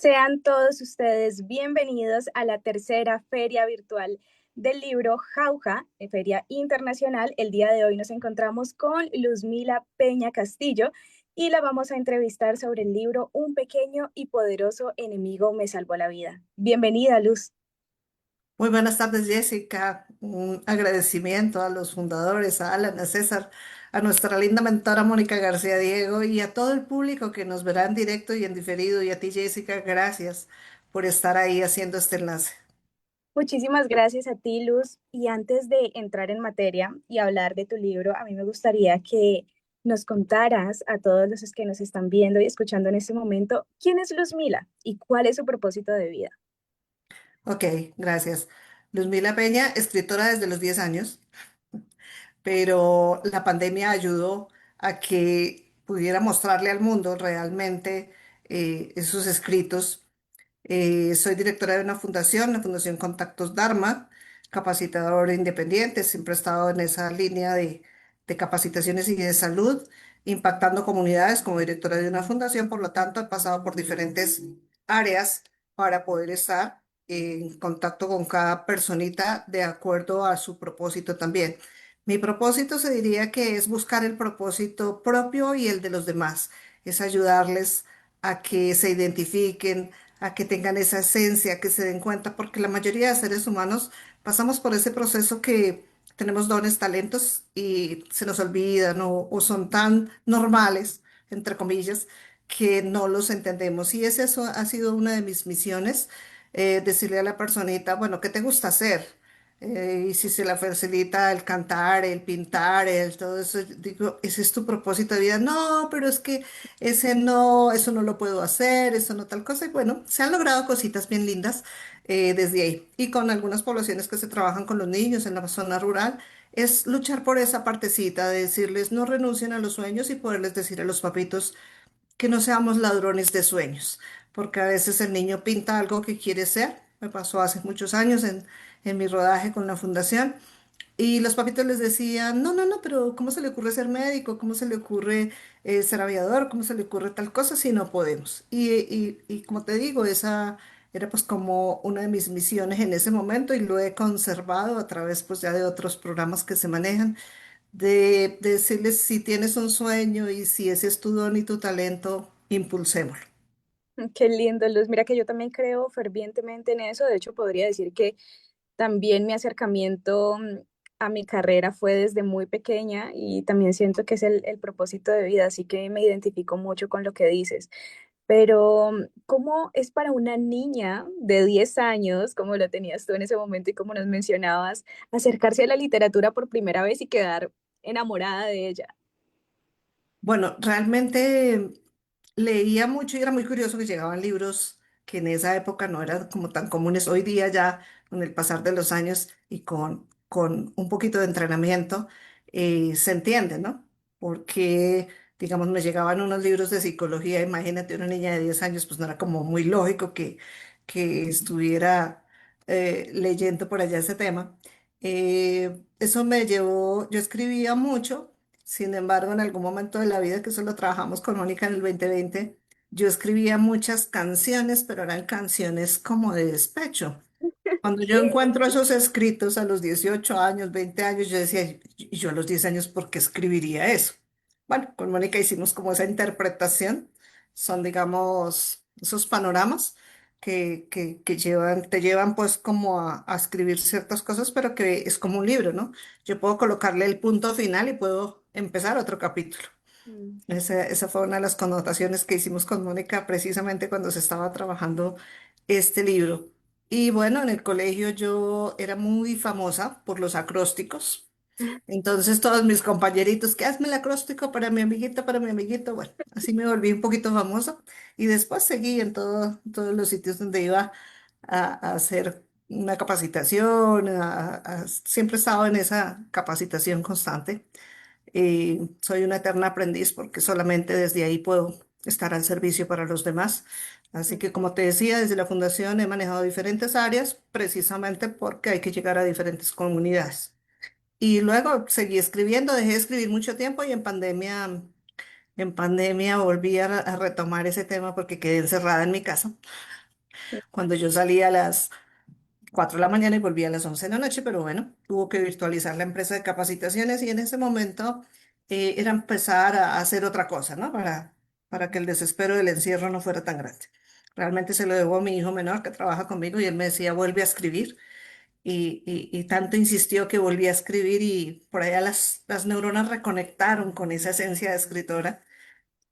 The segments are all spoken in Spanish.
Sean todos ustedes bienvenidos a la tercera feria virtual del libro Jauja, Feria Internacional. El día de hoy nos encontramos con Luzmila Peña Castillo y la vamos a entrevistar sobre el libro Un pequeño y poderoso enemigo me salvó la vida. Bienvenida, Luz. Muy buenas tardes, Jessica. Un agradecimiento a los fundadores, a Alan, a César, a nuestra linda mentora Mónica García Diego y a todo el público que nos verá en directo y en diferido. Y a ti, Jessica, gracias por estar ahí haciendo este enlace. Muchísimas gracias a ti, Luz. Y antes de entrar en materia y hablar de tu libro, a mí me gustaría que nos contaras a todos los que nos están viendo y escuchando en este momento, ¿quién es Luzmila y cuál es su propósito de vida? Ok, gracias. Luzmila Peña, escritora desde los 10 años, pero la pandemia ayudó a que pudiera mostrarle al mundo realmente esos escritos. Soy directora de una fundación, la Fundación Contactos Dharma, capacitadora independiente, siempre he estado en esa línea de capacitaciones y de salud, impactando comunidades como directora de una fundación, por lo tanto he pasado por diferentes áreas para poder estar en contacto con cada personita de acuerdo a su propósito también. Mi propósito se diría que es buscar el propósito propio y el de los demás, es ayudarles a que se identifiquen, a que tengan esa esencia, que se den cuenta, porque la mayoría de seres humanos pasamos por ese proceso que tenemos dones, talentos y se nos olvidan o son tan normales, entre comillas, que no los entendemos. Y eso ha sido una de mis misiones, decirle a la personita, bueno, ¿qué te gusta hacer? Y si se la facilita el cantar, el pintar, el todo eso, digo, ¿ese es tu propósito de vida? No, pero es que ese no, eso no lo puedo hacer, eso no tal cosa. Y bueno, se han logrado cositas bien lindas desde ahí. Y con algunas poblaciones que se trabajan con los niños en la zona rural, es luchar por esa partecita de decirles no renuncien a los sueños y poderles decir a los papitos que no seamos ladrones de sueños, porque a veces el niño pinta algo que quiere ser. Me pasó hace muchos años en mi rodaje con la fundación. Y los papitos les decían, no, no, no, pero ¿cómo se le ocurre ser médico? ¿Cómo se le ocurre ser aviador? ¿Cómo se le ocurre tal cosa si no podemos? Y como te digo, esa era pues como una de mis misiones en ese momento y lo he conservado a través pues ya de otros programas que se manejan, de decirles si tienes un sueño y si ese es tu don y tu talento, impulsémoslo. Qué lindo, Luz. Mira que yo también creo fervientemente en eso. De hecho, podría decir que también mi acercamiento a mi carrera fue desde muy pequeña y también siento que es el propósito de vida, así que me identifico mucho con lo que dices. Pero, ¿cómo es para una niña de 10 años, como lo tenías tú en ese momento y como nos mencionabas, acercarse a la literatura por primera vez y quedar enamorada de ella? Bueno, realmente leía mucho y era muy curioso que llegaban libros que en esa época no eran como tan comunes. Hoy día ya, con el pasar de los años y con un poquito de entrenamiento, se entiende, ¿no? Porque, digamos, me llegaban unos libros de psicología, imagínate una niña de 10 años, pues no era como muy lógico que estuviera leyendo por allá ese tema. Eso me llevó, yo escribía mucho. Sin embargo, en algún momento de la vida, que eso lo trabajamos con Mónica en el 2020, yo escribía muchas canciones, pero eran canciones como de despecho. Cuando yo encuentro esos escritos a los 18 años, 20 años, yo decía, y yo a los 10 años, ¿por qué escribiría eso? Bueno, con Mónica hicimos como esa interpretación. Son, digamos, esos panoramas que te llevan pues como a escribir ciertas cosas, pero que es como un libro, ¿no? Yo puedo colocarle el punto final y puedo empezar otro capítulo. Mm. Esa fue una de las connotaciones que hicimos con Mónica precisamente cuando se estaba trabajando este libro. Y bueno, en el colegio yo era muy famosa por los acrósticos. Entonces todos mis compañeritos, que hazme el acróstico para mi amiguita, para mi amiguito. Bueno, así me volví un poquito famosa. Y después seguí en todos los sitios donde iba a hacer una capacitación. Siempre he estado en esa capacitación constante. Soy una eterna aprendiz porque solamente desde ahí puedo estar al servicio para los demás. Así que, como te decía, desde la fundación he manejado diferentes áreas precisamente porque hay que llegar a diferentes comunidades. Y luego seguí escribiendo, dejé de escribir mucho tiempo y en pandemia volví a retomar ese tema porque quedé encerrada en mi casa. cuando yo salía a las 4 de la mañana y volvía a las 11 de la noche, pero bueno, tuvo que virtualizar la empresa de capacitaciones y en ese momento era empezar a hacer otra cosa, ¿no? Para que el desespero del encierro no fuera tan grande. Realmente se lo debo a mi hijo menor que trabaja conmigo y él me decía, vuelve a escribir. Y tanto insistió que volví a escribir y por allá las neuronas reconectaron con esa esencia de escritora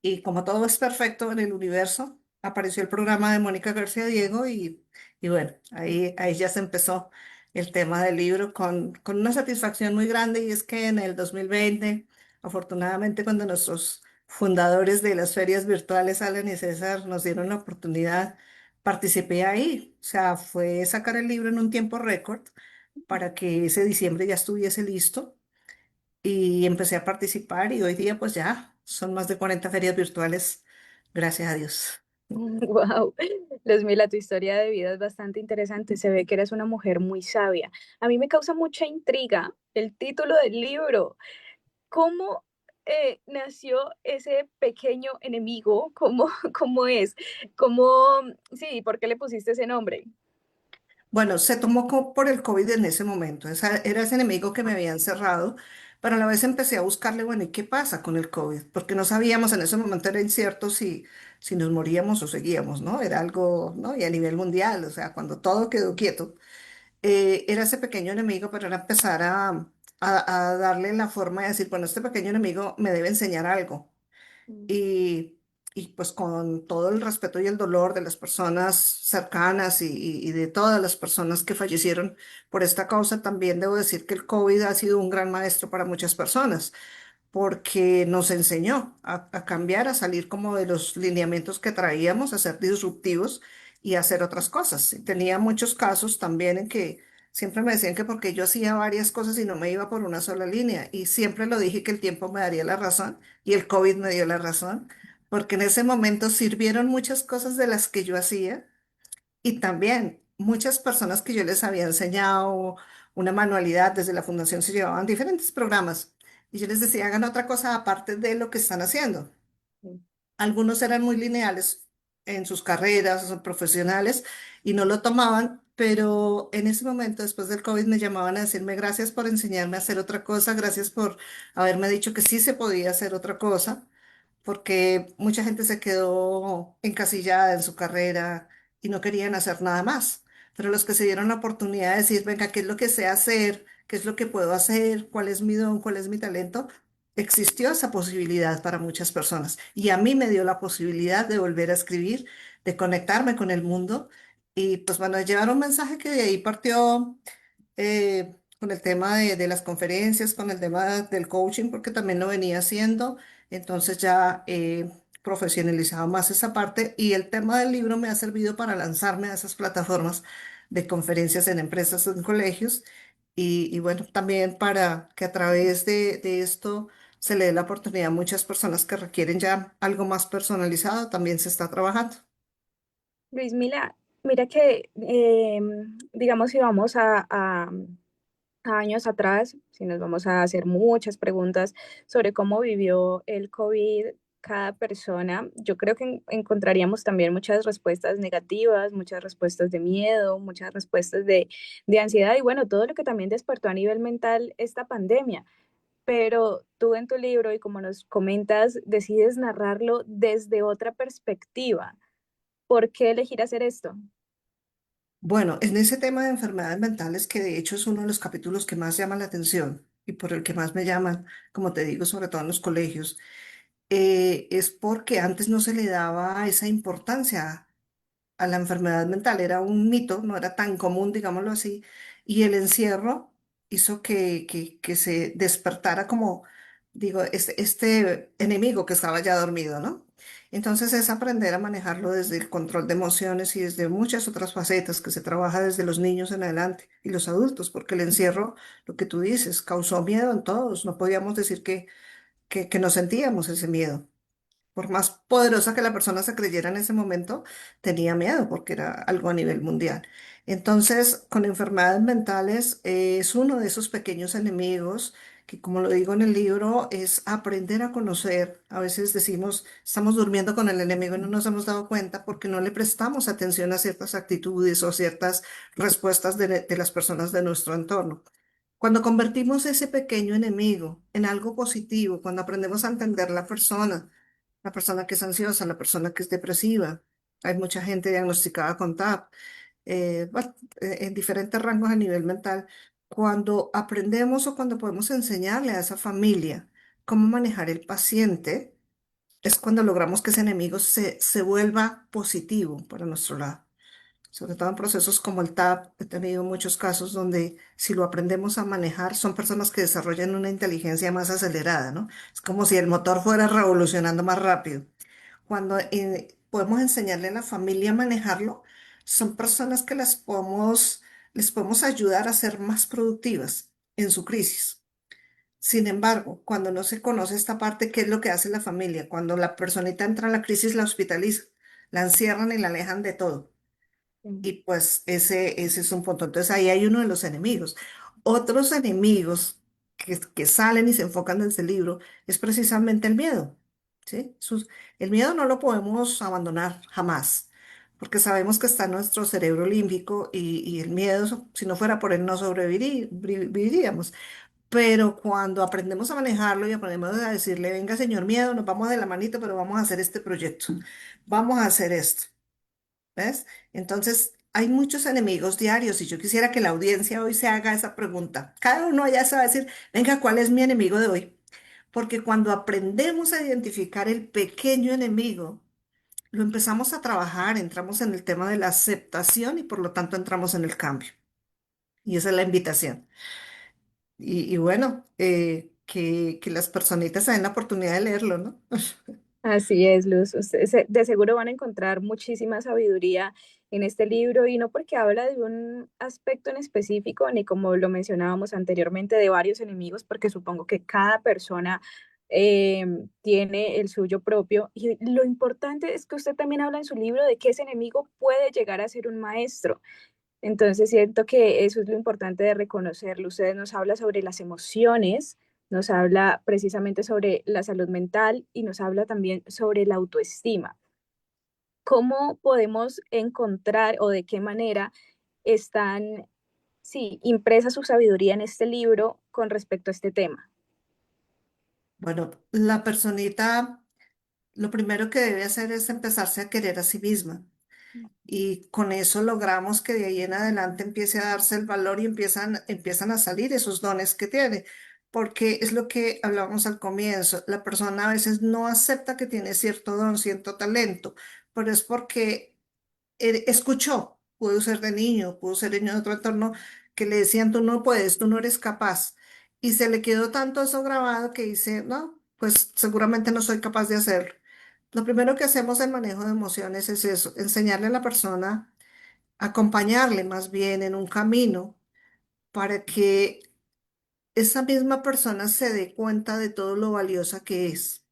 y como todo es perfecto en el universo, apareció el programa de Mónica García Diego y bueno, ahí ya se empezó el tema del libro con una satisfacción muy grande y es que en el 2020, afortunadamente cuando nuestros fundadores de las ferias virtuales, Alan y César, nos dieron la oportunidad, participé ahí. O sea, fue sacar el libro en un tiempo récord para que ese diciembre ya estuviese listo y empecé a participar y hoy día pues ya son más de 40 ferias virtuales, gracias a Dios. Wow, Luzmila, tu historia de vida es bastante interesante. Se ve que eres una mujer muy sabia. A mí me causa mucha intriga el título del libro. ¿Cómo nació ese pequeño enemigo? ¿Cómo, cómo es? ¿Cómo, sí, por qué le pusiste ese nombre? Bueno, se tomó por el COVID en ese momento, era ese enemigo que me había encerrado, pero a la vez empecé a buscarle, bueno, ¿y qué pasa con el COVID? Porque no sabíamos, en ese momento era incierto si nos moríamos o seguíamos, ¿no? Era algo, ¿no? Y a nivel mundial, o sea, cuando todo quedó quieto. Era ese pequeño enemigo, pero era empezar a darle la forma de decir, bueno, este pequeño enemigo me debe enseñar algo. Y, y pues con todo el respeto y el dolor de las personas cercanas y de todas las personas que fallecieron por esta causa, también debo decir que el COVID ha sido un gran maestro para muchas personas porque nos enseñó a cambiar, a salir como de los lineamientos que traíamos, a ser disruptivos y a hacer otras cosas. Y tenía muchos casos también en que siempre me decían que porque yo hacía varias cosas y no me iba por una sola línea. Y siempre lo dije que el tiempo me daría la razón y el COVID me dio la razón, porque en ese momento sirvieron muchas cosas de las que yo hacía y también muchas personas que yo les había enseñado una manualidad desde la fundación se llevaban diferentes programas y yo les decía, hagan otra cosa aparte de lo que están haciendo. Algunos eran muy lineales en sus carreras o profesionales y no lo tomaban, pero en ese momento, después del COVID, me llamaban a decirme gracias por enseñarme a hacer otra cosa, gracias por haberme dicho que sí se podía hacer otra cosa porque mucha gente se quedó encasillada en su carrera y no querían hacer nada más. Pero los que se dieron la oportunidad de decir, venga, ¿qué es lo que sé hacer? ¿Qué es lo que puedo hacer? ¿Cuál es mi don? ¿Cuál es mi talento? Existió esa posibilidad para muchas personas y a mí me dio la posibilidad de volver a escribir, de conectarme con el mundo y pues bueno, llevar un mensaje que de ahí partió con el tema de las conferencias, con el tema del coaching, porque también lo venía haciendo, entonces ya profesionalizado más esa parte y el tema del libro me ha servido para lanzarme a esas plataformas de conferencias en empresas o en colegios y bueno, también para que a través de esto se le dé la oportunidad a muchas personas que requieren ya algo más personalizado, también se está trabajando. Luis, mira que, digamos, si vamos a años atrás, si nos vamos a hacer muchas preguntas sobre cómo vivió el COVID cada persona, yo creo que encontraríamos también muchas respuestas negativas, muchas respuestas de miedo, muchas respuestas de ansiedad y bueno, todo lo que también despertó a nivel mental esta pandemia. Pero tú en tu libro y como nos comentas, decides narrarlo desde otra perspectiva. ¿Por qué elegir hacer esto? Bueno, en ese tema de enfermedades mentales, que de hecho es uno de los capítulos que más llama la atención y por el que más me llaman, como te digo, sobre todo en los colegios, es porque antes no se le daba esa importancia a la enfermedad mental, era un mito, no era tan común, digámoslo así, y el encierro hizo que se despertara como, digo, este enemigo que estaba ya dormido, ¿no? Entonces es aprender a manejarlo desde el control de emociones y desde muchas otras facetas que se trabaja desde los niños en adelante y los adultos, porque el encierro, lo que tú dices, causó miedo en todos, no podíamos decir que no sentíamos ese miedo. Por más poderosa que la persona se creyera en ese momento, tenía miedo porque era algo a nivel mundial. Entonces, con enfermedades mentales es uno de esos pequeños enemigos que como lo digo en el libro, es aprender a conocer. A veces decimos, estamos durmiendo con el enemigo y no nos hemos dado cuenta porque no le prestamos atención a ciertas actitudes o ciertas respuestas de las personas de nuestro entorno. Cuando convertimos ese pequeño enemigo en algo positivo, cuando aprendemos a entender la persona que es ansiosa, la persona que es depresiva, hay mucha gente diagnosticada con TAP, bueno, en diferentes rangos a nivel mental, cuando aprendemos o cuando podemos enseñarle a esa familia cómo manejar el paciente, es cuando logramos que ese enemigo se vuelva positivo para nuestro lado. Sobre todo en procesos como el TAP, he tenido muchos casos donde si lo aprendemos a manejar, son personas que desarrollan una inteligencia más acelerada, ¿no? Es como si el motor fuera revolucionando más rápido. Cuando podemos enseñarle a la familia a manejarlo, son personas que les podemos ayudar a ser más productivas en su crisis. Sin embargo, cuando no se conoce esta parte, ¿qué es lo que hace la familia? Cuando la personita entra en la crisis, la hospitaliza, la encierran y la alejan de todo. Mm. Y pues ese es un punto. Entonces ahí hay uno de los enemigos. Otros enemigos que salen y se enfocan en ese libro es precisamente el miedo. ¿Sí? El miedo no lo podemos abandonar jamás, porque sabemos que está en nuestro cerebro límbico y el miedo, si no fuera por él, no sobreviviríamos. Pero cuando aprendemos a manejarlo y aprendemos a decirle, venga, señor miedo, nos vamos de la manito, pero vamos a hacer este proyecto, vamos a hacer esto. ¿Ves? Entonces, hay muchos enemigos diarios y yo quisiera que la audiencia hoy se haga esa pregunta. Cada uno allá se va a decir, venga, ¿cuál es mi enemigo de hoy? Porque cuando aprendemos a identificar el pequeño enemigo, lo empezamos a trabajar, entramos en el tema de la aceptación y por lo tanto entramos en el cambio. Y esa es la invitación. Y bueno, que las personitas se den la oportunidad de leerlo, ¿no? Así es, Luz. Ustedes de seguro van a encontrar muchísima sabiduría en este libro y no porque habla de un aspecto en específico, ni como lo mencionábamos anteriormente, de varios enemigos, porque supongo que cada persona tiene el suyo propio. Y lo importante es que usted también habla en su libro de que ese enemigo puede llegar a ser un maestro. Entonces siento que eso es lo importante de reconocerlo. Ustedes nos habla sobre las emociones, nos habla precisamente sobre la salud mental y nos habla también sobre la autoestima. ¿Cómo podemos encontrar o de qué manera están, sí, impresa su sabiduría en este libro con respecto a este tema? Bueno, la personita, lo primero que debe hacer es empezarse a querer a sí misma. Y con eso logramos que de ahí en adelante empiece a darse el valor y empiezan a salir esos dones que tiene. Porque es lo que hablábamos al comienzo. La persona a veces no acepta que tiene cierto don, cierto talento, pero es porque escuchó, pudo ser de niño, pudo ser niño de otro entorno, que le decían, tú no puedes, tú no eres capaz. Y se le quedó tanto eso grabado que dice, no, pues seguramente no soy capaz de hacerlo. Lo primero que hacemos en manejo de emociones es eso, enseñarle a la persona, acompañarle más bien en un camino para que esa misma persona se dé cuenta de todo lo valiosa que es.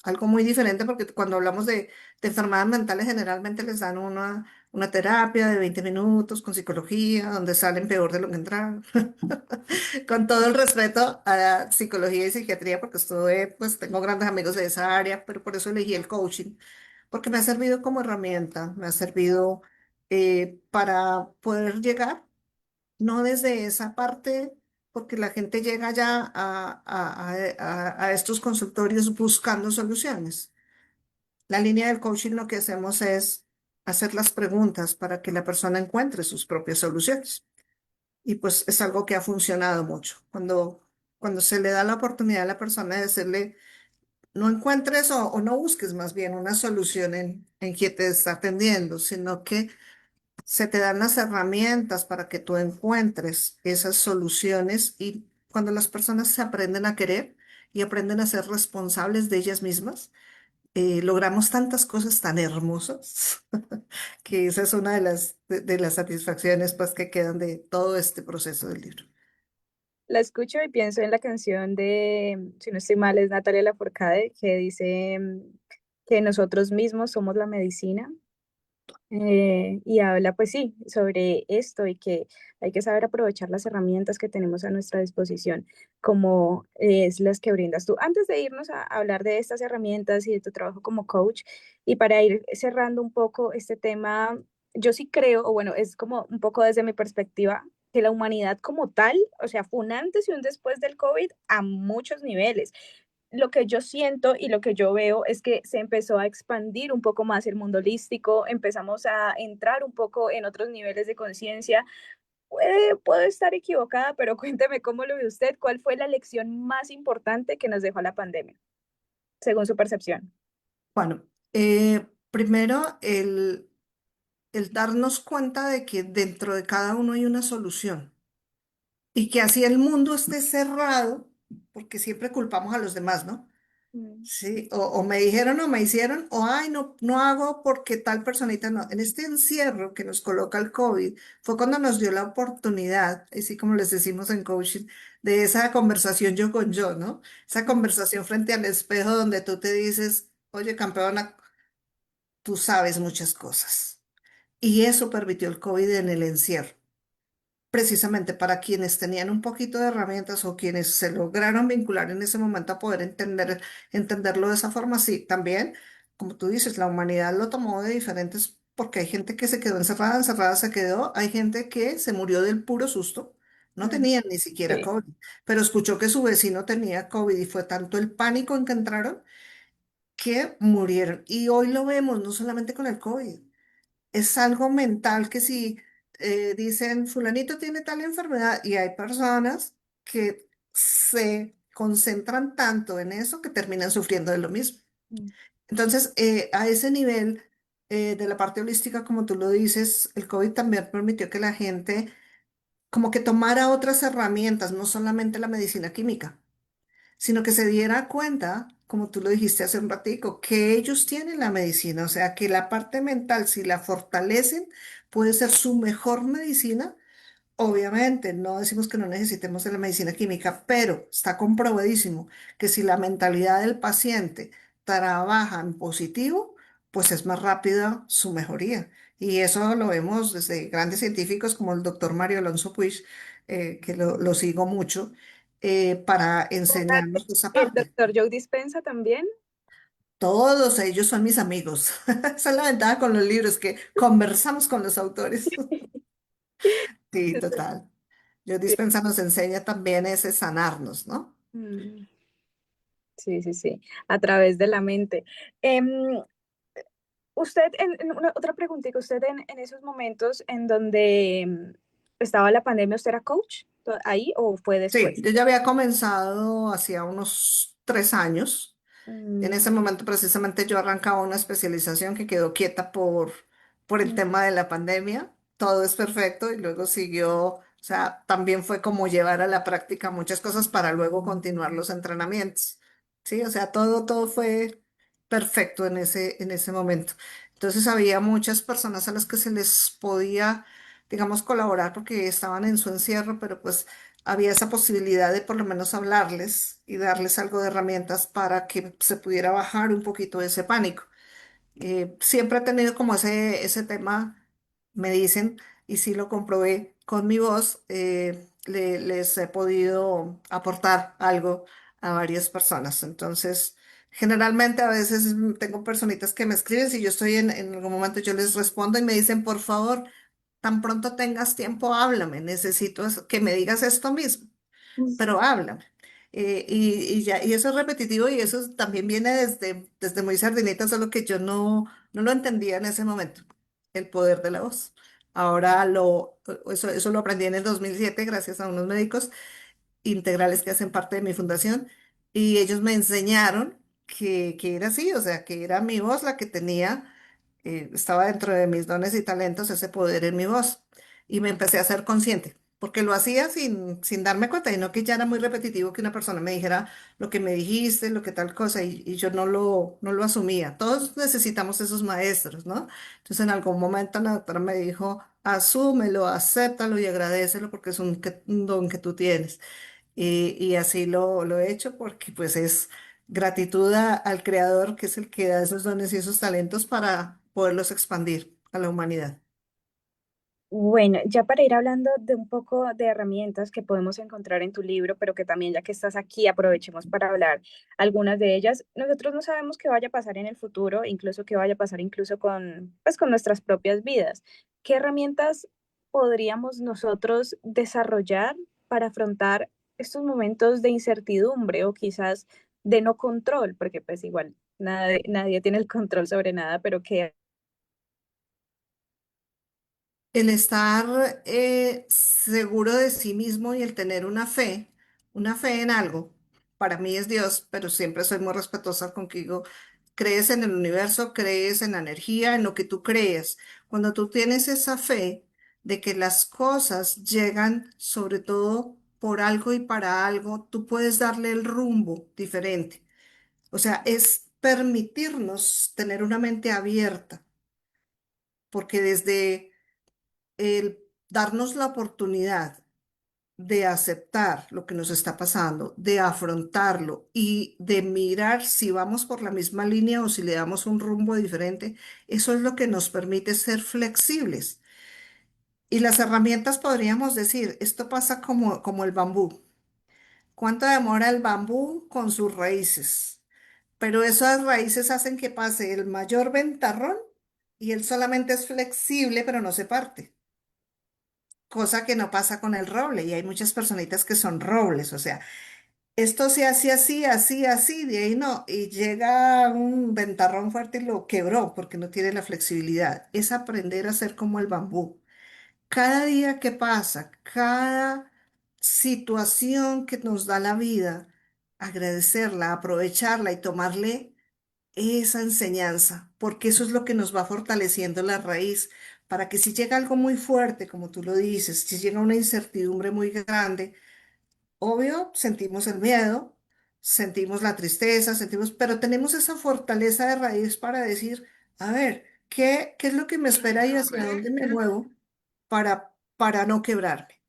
Algo muy diferente porque cuando hablamos de enfermedades mentales generalmente les dan una terapia de 20 minutos con psicología, donde salen peor de lo que entraron. Con todo el respeto a la psicología y psiquiatría, porque pues tengo grandes amigos de esa área, pero por eso elegí el coaching, porque me ha servido como herramienta, me ha servido para poder llegar, no desde esa parte, porque la gente llega ya a estos consultorios buscando soluciones. La línea del coaching lo que hacemos es hacer las preguntas para que la persona encuentre sus propias soluciones. Y pues es algo que ha funcionado mucho. Cuando se le da la oportunidad a la persona de decirle, no encuentres o no busques más bien una solución en quien te está atendiendo, sino que se te dan las herramientas para que tú encuentres esas soluciones y cuando las personas se aprenden a querer y aprenden a ser responsables de ellas mismas, logramos tantas cosas tan hermosas que esa es una de las satisfacciones pues que quedan de todo este proceso del libro. La escucho y pienso en la canción de, si no estoy mal, es Natalia Lafourcade, que dice que nosotros mismos somos la medicina. Y habla, pues sí, sobre esto y que hay que saber aprovechar las herramientas que tenemos a nuestra disposición, como es las que brindas tú. Antes de irnos a hablar de estas herramientas y de tu trabajo como coach, y para ir cerrando un poco este tema, yo sí creo, o bueno, es como un poco desde mi perspectiva, que la humanidad como tal, o sea, fue un antes y un después del COVID a muchos niveles. Lo que yo siento y lo que yo veo es que se empezó a expandir un poco más el mundo holístico, empezamos a entrar un poco en otros niveles de conciencia. Puedo estar equivocada, pero cuénteme cómo lo ve usted, cuál fue la lección más importante que nos dejó la pandemia, según su percepción. Bueno, primero el darnos cuenta de que dentro de cada uno hay una solución y que así el mundo esté cerrado, porque siempre culpamos a los demás, ¿no? Mm, Sí, o me dijeron o me hicieron, o ay, no, no hago porque tal personita no. En este encierro que nos coloca el COVID, fue cuando nos dio la oportunidad, así como les decimos en coaching, de esa conversación yo con yo, ¿no? Esa mm, conversación frente al espejo donde tú te dices, oye, campeona, tú sabes muchas cosas. Y eso permitió el COVID en el encierro precisamente para quienes tenían un poquito de herramientas o quienes se lograron vincular en ese momento a poder entenderlo de esa forma. Sí, también, como tú dices, la humanidad lo tomó de diferentes, porque hay gente que se quedó encerrada, encerrada se quedó, hay gente que se murió del puro susto, no mm, tenían ni siquiera sí. COVID, pero escuchó que su vecino tenía COVID y fue tanto el pánico en que entraron que murieron. Y hoy lo vemos, no solamente con el COVID. Es algo mental que si dicen, fulanito tiene tal enfermedad y hay personas que se concentran tanto en eso que terminan sufriendo de lo mismo. Mm, Entonces, a ese nivel de la parte holística, como tú lo dices, el COVID también permitió que la gente como que tomara otras herramientas, no solamente la medicina química, sino que se diera cuenta, como tú lo dijiste hace un ratico, que ellos tienen la medicina, o sea, que la parte mental, si la fortalecen, puede ser su mejor medicina. Obviamente, no decimos que no necesitemos de la medicina química, pero está comprobadísimo que si la mentalidad del paciente trabaja en positivo, pues es más rápida su mejoría. Y eso lo vemos desde grandes científicos como el doctor Mario Alonso Puig, que lo sigo mucho, para enseñarnos esa El parte. doctor Joe Dispensa también. Todos ellos son mis amigos. Esa es la ventaja con los libros, que conversamos con los autores. Sí, total. Yo Dispensa nos enseña también ese sanarnos, ¿no? Mm, sí, sí, sí, a través de la mente. Em, Usted, otra preguntita, usted en esos momentos en donde estaba la pandemia, ¿usted era coach ahí o fue Sí, después? yo ya había comenzado hacía unos 3 años. En Mm, ese momento precisamente yo arrancaba una especialización que quedó quieta por el mm, tema de la pandemia. Todo es perfecto y luego siguió, o sea, también fue como llevar a la práctica muchas cosas para luego continuar los entrenamientos. Sí, o sea, todo fue perfecto en ese momento. Entonces había muchas personas a las que se les podía, digamos, colaborar porque estaban en su encierro, pero pues había esa posibilidad de por lo menos hablarles y darles algo de herramientas para que se pudiera bajar un poquito ese pánico. Siempre he tenido como ese tema, me dicen, y sí lo comprobé con mi voz, les he podido aportar algo a varias personas. Entonces, generalmente a veces tengo personitas que me escriben, si yo estoy en algún momento, yo les respondo y me dicen, por favor, tan pronto tengas tiempo, háblame, necesito que me digas esto mismo, pero háblame. Y eso es repetitivo y eso también viene desde muy sardinita, solo que yo no lo entendía en ese momento, el poder de la voz. Ahora eso lo aprendí en el 2007 gracias a unos médicos integrales que hacen parte de mi fundación y ellos me enseñaron que era así, o sea, que era mi voz la que tenía, estaba dentro de mis dones y talentos ese poder en mi voz y me empecé a ser consciente. Porque lo hacía sin darme cuenta y no que ya era muy repetitivo que una persona me dijera lo que me dijiste, lo que tal cosa, y yo no lo asumía. Todos necesitamos esos maestros, ¿no? Entonces en algún momento la doctora me dijo, asúmelo, acéptalo y agradécelo porque es un don que tú tienes. Y así lo he hecho porque pues es gratitud al creador que es el que da esos dones y esos talentos para poderlos expandir a la humanidad. Bueno, ya para ir hablando de un poco de herramientas que podemos encontrar en tu libro, pero que también ya que estás aquí aprovechemos para hablar algunas de ellas. Nosotros no sabemos qué vaya a pasar en el futuro, incluso qué vaya a pasar incluso con, pues, con nuestras propias vidas. ¿Qué herramientas podríamos nosotros desarrollar para afrontar estos momentos de incertidumbre o quizás de no control? Porque pues igual nadie tiene el control sobre nada, pero que El estar seguro de sí mismo y el tener una fe en algo, para mí es Dios, pero siempre soy muy respetuosa contigo. Crees en el universo, crees en la energía, en lo que tú crees. Cuando tú tienes esa fe de que las cosas llegan sobre todo por algo y para algo, tú puedes darle el rumbo diferente. O sea, es permitirnos tener una mente abierta, porque desde el darnos la oportunidad de aceptar lo que nos está pasando, de afrontarlo y de mirar si vamos por la misma línea o si le damos un rumbo diferente, eso es lo que nos permite ser flexibles. Y las herramientas podríamos decir, esto pasa como el bambú. ¿Cuánto demora el bambú con sus raíces? Pero esas raíces hacen que pase el mayor ventarrón y él solamente es flexible, pero no se parte. Cosa que no pasa con el roble, y hay muchas personitas que son robles, o sea, esto se hace así, así, así, de ahí no, y llega un ventarrón fuerte y lo quebró porque no tiene la flexibilidad. Es aprender a ser como el bambú. Cada día que pasa, cada situación que nos da la vida, agradecerla, aprovecharla y tomarle esa enseñanza, porque eso es lo que nos va fortaleciendo la raíz, para que si llega algo muy fuerte, como tú lo dices, si llega una incertidumbre muy grande, obvio, sentimos el miedo, sentimos la tristeza, sentimos, pero tenemos esa fortaleza de raíz para decir, a ver, ¿qué es lo que me espera y hacia dónde me muevo para no quebrarme?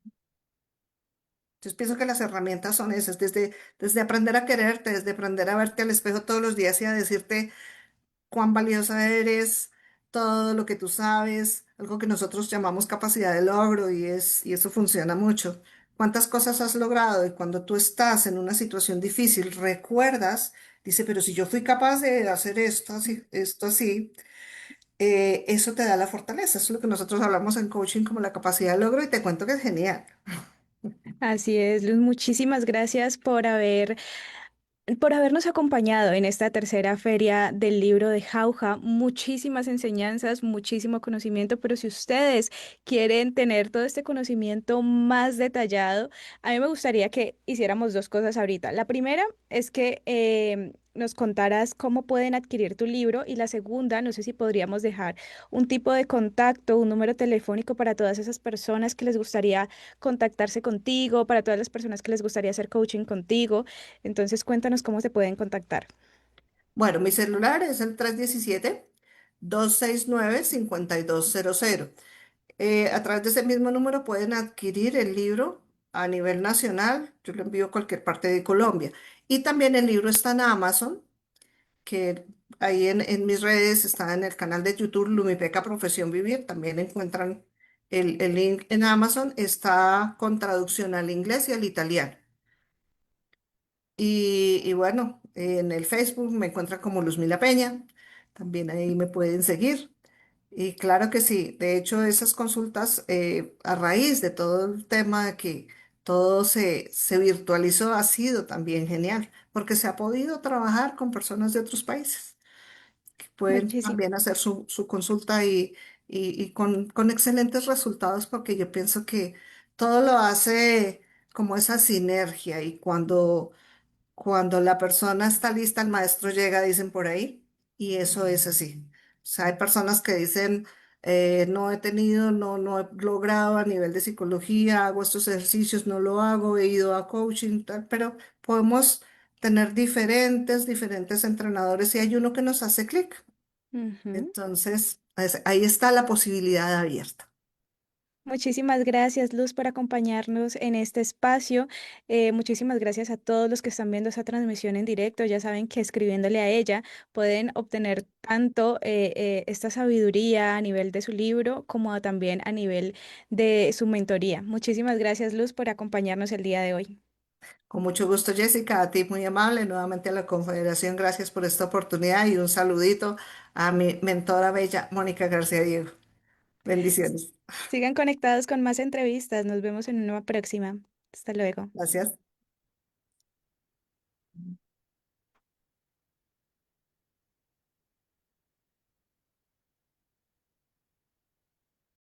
Entonces pienso que las herramientas son esas, desde aprender a quererte, desde aprender a verte al espejo todos los días y a decirte cuán valiosa eres, todo lo que tú sabes, algo que nosotros llamamos capacidad de logro y eso funciona mucho. ¿Cuántas cosas has logrado? Y cuando tú estás en una situación difícil, recuerdas, dice, pero si yo fui capaz de hacer esto así, eso te da la fortaleza. Eso es lo que nosotros hablamos en coaching como la capacidad de logro y te cuento que es genial. así es, Luz, muchísimas gracias por habernos acompañado en esta tercera feria del libro de Jauja. Muchísimas enseñanzas, muchísimo conocimiento, pero si ustedes quieren tener todo este conocimiento más detallado, a mí me gustaría que hiciéramos dos cosas ahorita. La primera es que nos contaras cómo pueden adquirir tu libro y la segunda, no sé si podríamos dejar un tipo de contacto, un número telefónico para todas esas personas que les gustaría contactarse contigo, para todas las personas que les gustaría hacer coaching contigo. Entonces, cuéntanos cómo se pueden contactar. Bueno, mi celular es el 317-269-5200. A través de ese mismo número pueden adquirir el libro a nivel nacional. Yo lo envío a cualquier parte de Colombia. Y también el libro está en Amazon, que ahí en mis redes está en el canal de YouTube Lumipeca Profesión Vivir. También encuentran el link en Amazon. Está con traducción al inglés y al italiano. Y bueno, en el Facebook me encuentran como Luzmila Peña. También ahí me pueden seguir. Y claro que sí, de hecho esas consultas a raíz de todo el tema de que todo se virtualizó ha sido también genial, porque se ha podido trabajar con personas de otros países que pueden Muchísimo. también hacer su consulta y con excelentes resultados, porque yo pienso que todo lo hace como esa sinergia y cuando la persona está lista, el maestro llega, dicen por ahí, y eso es así. O sea, hay personas que dicen, no he tenido, no he logrado a nivel de psicología, hago estos ejercicios, no lo hago, he ido a coaching, tal, pero podemos tener diferentes entrenadores y hay uno que nos hace clic. Ujú. Entonces, ahí está la posibilidad abierta. Muchísimas gracias, Luz, por acompañarnos en este espacio. Muchísimas gracias a todos los que están viendo esta transmisión en directo. Ya saben que escribiéndole a ella pueden obtener tanto esta sabiduría a nivel de su libro como también a nivel de su mentoría. Muchísimas gracias, Luz, por acompañarnos el día de hoy. Con mucho gusto, Jessica, a ti muy amable, nuevamente a la Confederación, gracias por esta oportunidad y un saludito a mi mentora bella, Mónica García Diego. Bendiciones. Sigan conectados con más entrevistas. Nos vemos en una próxima. Hasta luego. Gracias.